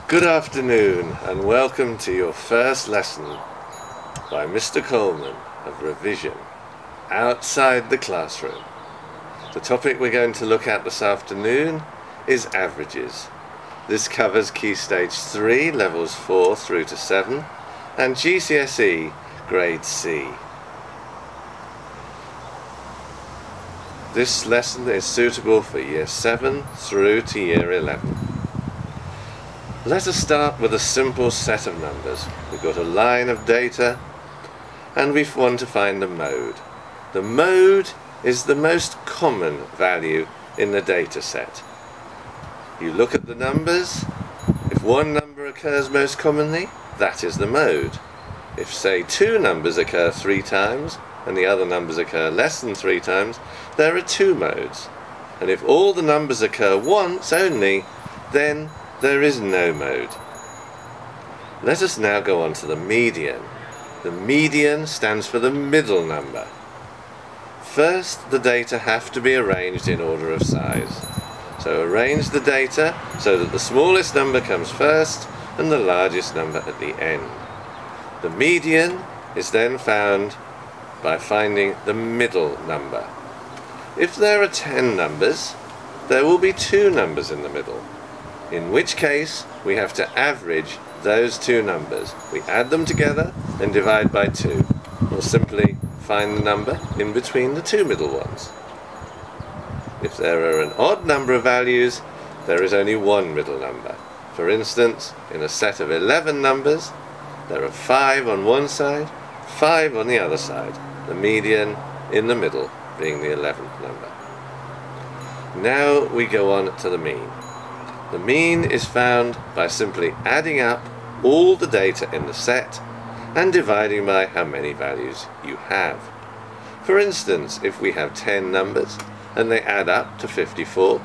Good afternoon and welcome to your first lesson by Mr. Coleman of Revision outside the classroom. The topic we're going to look at this afternoon is averages. This covers Key Stage 3, levels 4 through to 7 and GCSE grade C. This lesson is suitable for Year 7 through to Year 11. Let us start with a simple set of numbers. We've got a line of data and we want to find the mode. The mode is the most common value in the data set. You look at the numbers. If one number occurs most commonly, that is the mode. If, say, two numbers occur 3 times and the other numbers occur less than 3 times, there are 2 modes. And if all the numbers occur once only, then there is no mode. Let us now go on to the median. The median stands for the middle number. First, the data have to be arranged in order of size. So arrange the data so that the smallest number comes first and the largest number at the end. The median is then found by finding the middle number. If there are 10 numbers, there will be 2 numbers in the middle, in which case we have to average those 2 numbers. We add them together and divide by 2, or simply find the number in between the 2 middle ones. If there are an odd number of values, there is only 1 middle number. For instance, in a set of 11 numbers, there are 5 on one side, 5 on the other side, the median in the middle being the 11th number. Now we go on to the mean. The mean is found by simply adding up all the data in the set and dividing by how many values you have. For instance, if we have 10 numbers and they add up to 54,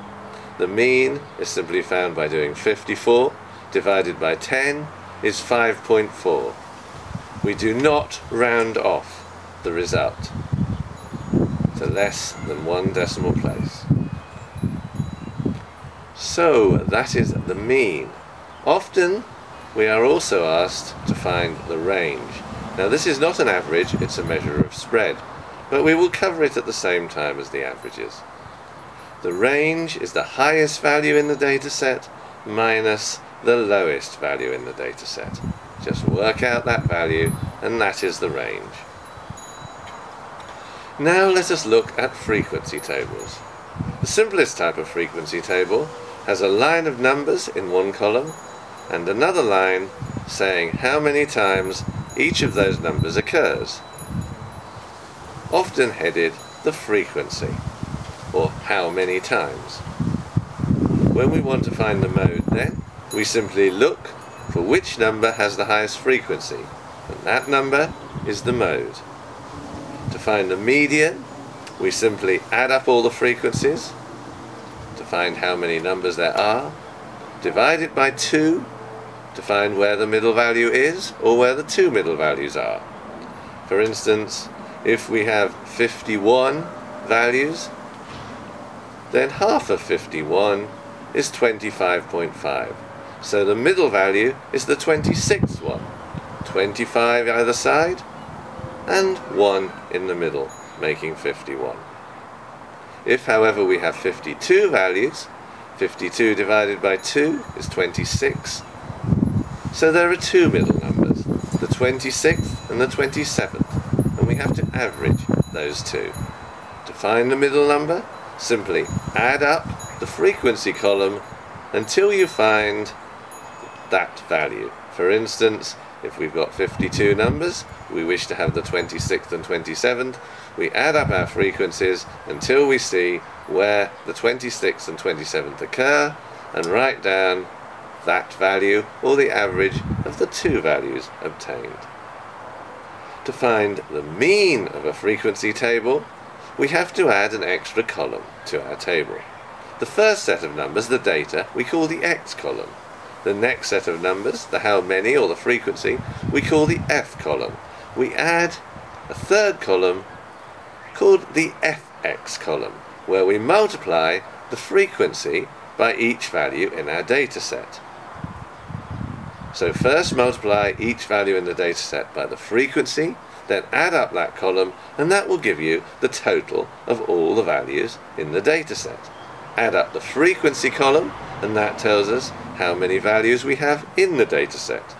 the mean is simply found by doing 54 divided by 10 is 5.4. We do not round off the result to less than 1 decimal place. So that is the mean. Often we are also asked to find the range. Now this is not an average, it's a measure of spread, but we will cover it at the same time as the averages. The range is the highest value in the data set minus the lowest value in the data set. Just work out that value and that is the range. Now let us look at frequency tables. The simplest type of frequency table has a line of numbers in one column and another line saying how many times each of those numbers occurs, often headed the frequency, or how many times. When we want to find the mode then, we simply look for which number has the highest frequency, and that number is the mode. To find the median, we simply add up all the frequencies to find how many numbers there are, divide it by 2 to find where the middle value is or where the 2 middle values are. For instance, if we have 51 values, then half of 51 is 25.5. So the middle value is the 26th one. 25 either side and 1 in the middle, making 51. If, however, we have 52 values, 52 divided by 2 is 26. So there are 2 middle numbers, the 26th and the 27th, and we have to average those 2. To find the middle number, simply add up the frequency column until you find that value. For instance, if we've got 52 numbers, we wish to have the 26th and 27th, we add up our frequencies until we see where the 26th and 27th occur and write down that value or the average of the 2 values obtained. To find the mean of a frequency table, we have to add an extra column to our table. The first set of numbers, the data, we call the X column. The next set of numbers, the how many or the frequency, we call the F column. We add a third column called the Fx column, where we multiply the frequency by each value in our data set. So first multiply each value in the dataset by the frequency, then add up that column, and that will give you the total of all the values in the dataset. Add up the frequency column, and that tells us how many values we have in the dataset.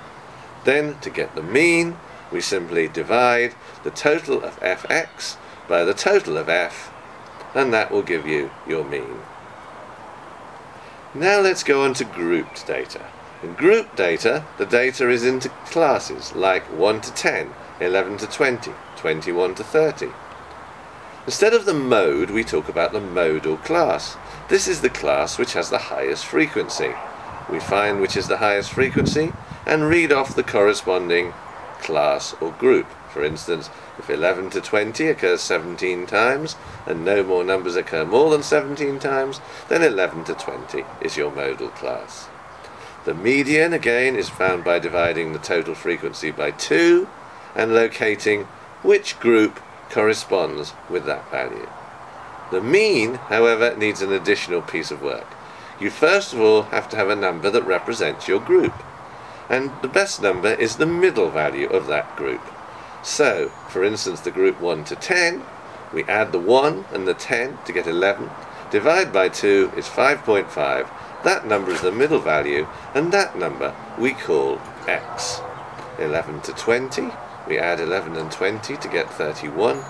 Then, to get the mean, we simply divide the total of fx by the total of f, and that will give you your mean. Now let's go on to grouped data. In grouped data, the data is into classes like 1 to 10, 11 to 20, 21 to 30. Instead of the mode, we talk about the modal class. This is the class which has the highest frequency. We find which is the highest frequency and read off the corresponding class or group. For instance, if 11 to 20 occurs 17 times and no more numbers occur more than 17 times, then 11 to 20 is your modal class. The median, again, is found by dividing the total frequency by 2 and locating which group corresponds with that value. The mean, however, needs an additional piece of work. You first of all have to have a number that represents your group, and the best number is the middle value of that group. So, for instance, the group 1 to 10, we add the 1 and the 10 to get 11, divide by 2 is 5.5, that number is the middle value, and that number we call x. 11 to 20, we add 11 and 20 to get 31,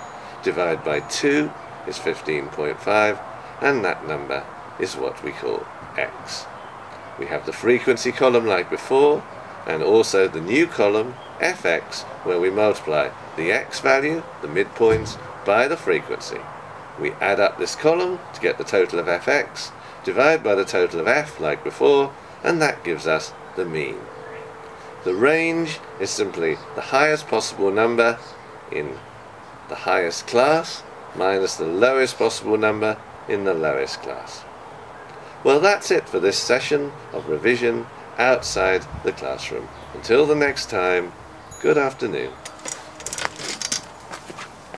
divide by 2 is 15.5, and that number is what we call x. We have the frequency column like before, and also the new column, fx, where we multiply the x value, the midpoints, by the frequency. We add up this column to get the total of fx, divide by the total of f like before, and that gives us the mean. The range is simply the highest possible number in the highest class minus the lowest possible number in the lowest class. Well, that's it for this session of revision outside the classroom. Until the next time, good afternoon.